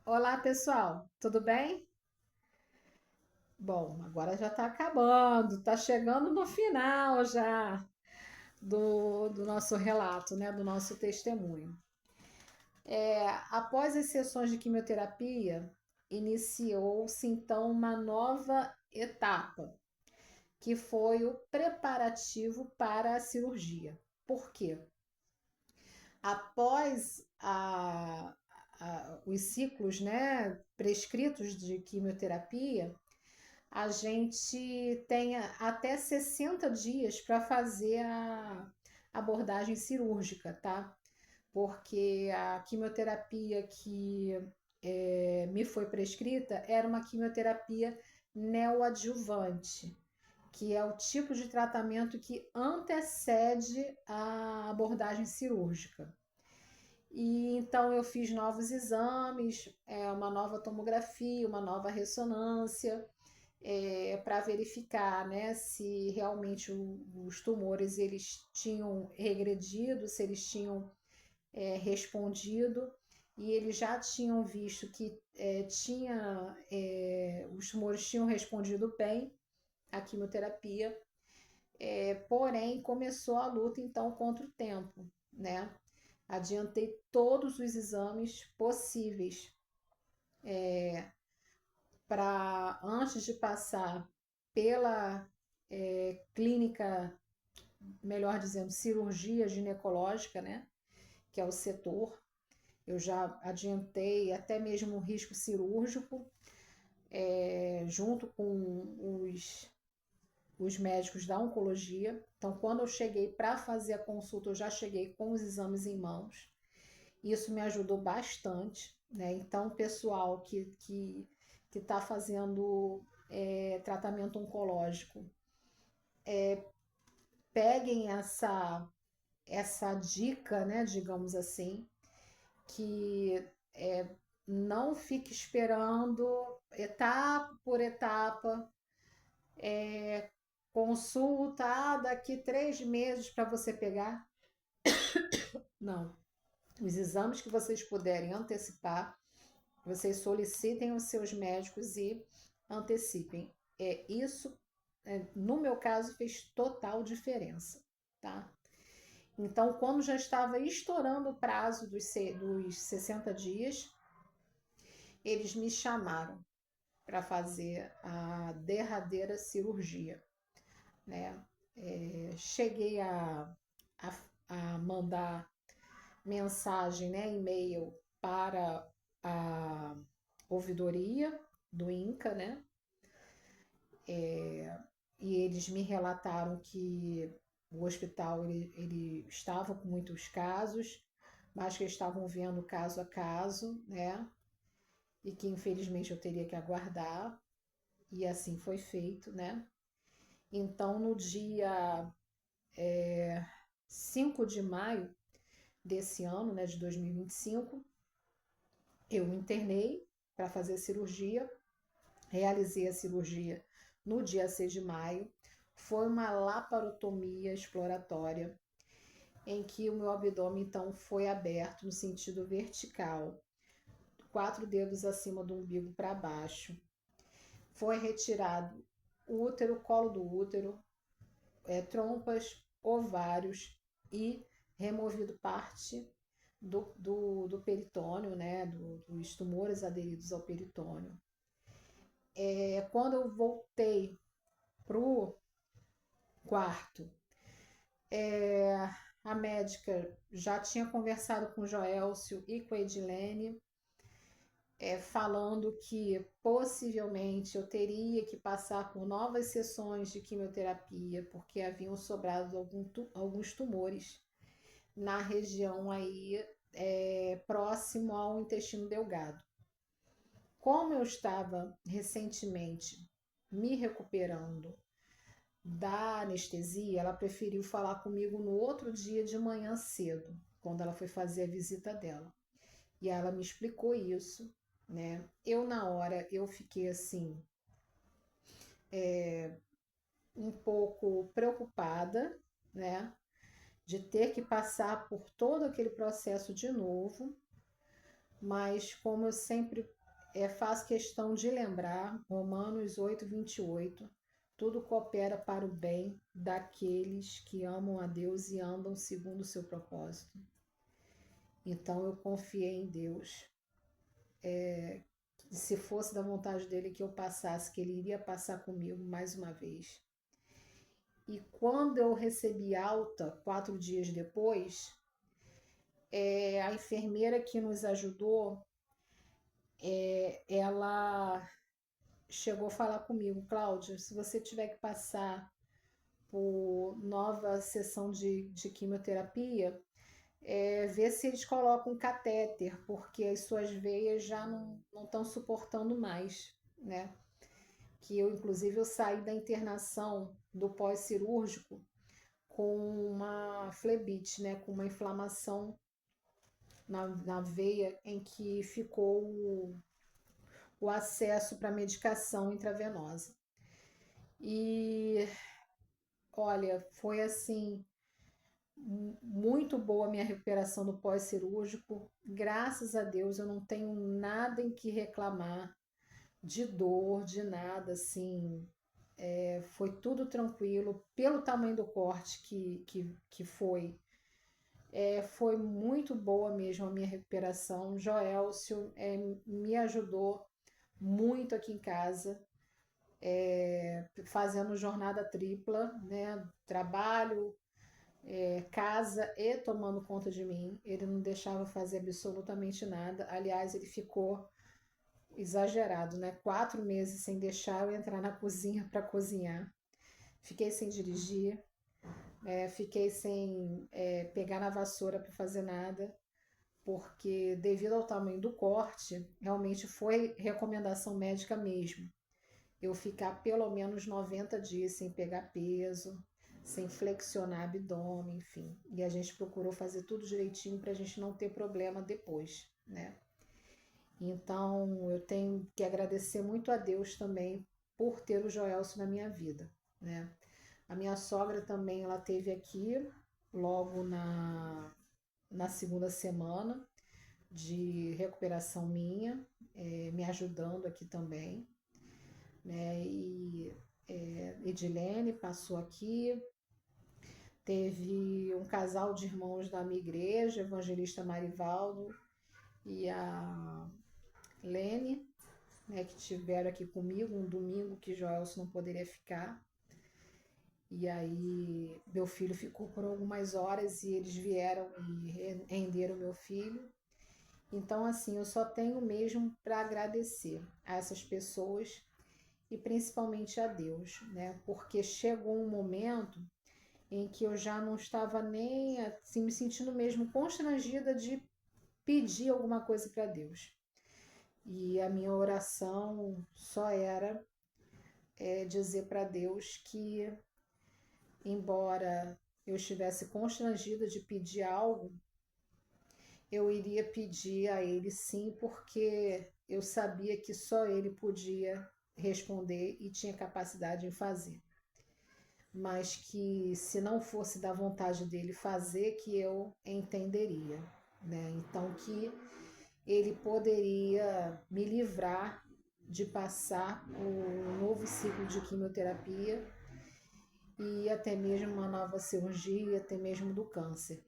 Olá, pessoal, tudo bem? Bom, agora já está acabando, está chegando no final já do nosso relato, né, do nosso testemunho. Após as sessões de quimioterapia, iniciou-se então uma nova etapa, que foi o preparativo para a cirurgia. Por quê? Após os ciclos, né, prescritos de quimioterapia, a gente tem até 60 dias para fazer a abordagem cirúrgica, tá? Porque a quimioterapia que me foi prescrita era uma quimioterapia neoadjuvante, que é o tipo de tratamento que antecede a abordagem cirúrgica. E então eu fiz novos exames, uma nova tomografia, uma nova ressonância, para verificar, né, se realmente os tumores eles tinham regredido, se eles tinham respondido, e eles já tinham visto que os tumores tinham respondido bem à quimioterapia, porém começou a luta então contra o tempo, né? Adiantei todos os exames possíveis para antes de passar pela clínica, melhor dizendo, cirurgia ginecológica, né? Que é o setor. Eu já adiantei até mesmo o risco cirúrgico, junto com os médicos da oncologia. Então, quando eu cheguei para fazer a consulta, eu já cheguei com os exames em mãos. Isso me ajudou bastante, né? Então, o pessoal que está fazendo tratamento oncológico, peguem essa dica, né, digamos assim, que não fique esperando etapa por etapa, consulta, daqui 3 meses para você pegar. Não. Os exames que vocês puderem antecipar, vocês solicitem os seus médicos e antecipem. Isso, no meu caso, fez total diferença, tá? Então, quando já estava estourando o prazo dos 60 dias, eles me chamaram para fazer a derradeira cirurgia, né? Cheguei a, a mandar mensagem, né, e-mail para a ouvidoria do INCA, né? E eles me relataram que o hospital ele estava com muitos casos, mas que estavam vendo caso a caso, né? E que infelizmente eu teria que aguardar, e assim foi feito, né? Então, no dia 5 de maio desse ano, né, de 2025, eu me internei para fazer a cirurgia, realizei a cirurgia no dia 6 de maio. Foi uma laparotomia exploratória, em que o meu abdômen então foi aberto no sentido vertical, 4 dedos acima do umbigo para baixo. Foi retirado o útero, colo do útero, trompas, ovários e removido parte do peritônio, né, dos tumores aderidos ao peritônio. Quando eu voltei pro quarto, a médica já tinha conversado com o Joelcio e com a Edilene, falando que possivelmente eu teria que passar por novas sessões de quimioterapia, porque haviam sobrado alguns tumores na região aí próximo ao intestino delgado. Como eu estava recentemente me recuperando da anestesia, ela preferiu falar comigo no outro dia de manhã cedo, quando ela foi fazer a visita dela. E ela me explicou isso, né? Eu na hora eu fiquei assim um pouco preocupada, né? De ter que passar por todo aquele processo de novo, mas como eu sempre faço questão de lembrar, Romanos 8:28, tudo coopera para o bem daqueles que amam a Deus e andam segundo o seu propósito. Então eu confiei em Deus. Se fosse da vontade dele que eu passasse, que ele iria passar comigo mais uma vez. E quando eu recebi alta, 4 dias depois, a enfermeira que nos ajudou, ela chegou a falar comigo: Cláudia, se você tiver que passar por nova sessão de quimioterapia, ver se eles colocam um catéter, porque as suas veias já não estão suportando mais, né? Que eu, inclusive, eu saí da internação do pós-cirúrgico com uma flebite, né? Com uma inflamação na veia em que ficou o acesso para medicação intravenosa. E olha, foi assim muito boa a minha recuperação do pós-cirúrgico. Graças a Deus eu não tenho nada em que reclamar de dor, de nada, assim. Foi tudo tranquilo, pelo tamanho do corte que foi. Foi muito boa mesmo a minha recuperação. Joelcio me ajudou muito aqui em casa, fazendo jornada tripla, né? Trabalho, casa e tomando conta de mim. Ele não deixava fazer absolutamente nada. Aliás, ele ficou exagerado, né? 4 meses sem deixar eu entrar na cozinha para cozinhar. Fiquei sem dirigir, fiquei sem pegar na vassoura para fazer nada, porque devido ao tamanho do corte, realmente foi recomendação médica mesmo. Eu ficar pelo menos 90 dias sem pegar peso, sem flexionar abdômen, enfim. E a gente procurou fazer tudo direitinho para a gente não ter problema depois, né? Então eu tenho que agradecer muito a Deus também por ter o Joelcio na minha vida, né? A minha sogra também, ela teve aqui logo na segunda semana de recuperação minha, me ajudando aqui também, né? E Edilene passou aqui, teve um casal de irmãos da minha igreja, Evangelista Marivaldo e a Lene, né, que estiveram aqui comigo um domingo que Joelson não poderia ficar. E aí meu filho ficou por algumas horas e eles vieram e renderam meu filho. Então, assim, eu só tenho mesmo para agradecer a essas pessoas e principalmente a Deus, né? Porque chegou um momento em que eu já não estava nem assim me sentindo mesmo constrangida de pedir alguma coisa para Deus. E a minha oração só era dizer para Deus que, embora eu estivesse constrangida de pedir algo, eu iria pedir a Ele sim, porque eu sabia que só Ele podia responder e tinha capacidade em fazer. Mas que se não fosse da vontade dele fazer, que eu entenderia, né? Então que ele poderia me livrar de passar por um novo ciclo de quimioterapia e até mesmo uma nova cirurgia, até mesmo do câncer.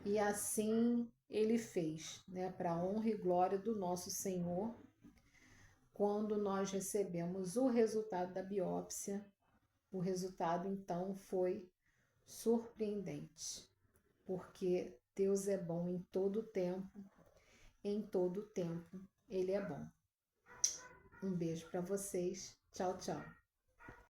E assim ele fez, né, para a honra e glória do nosso Senhor. Quando nós recebemos o resultado da biópsia, o resultado então foi surpreendente, porque Deus é bom em todo tempo Ele é bom. Um beijo para vocês. Tchau, tchau.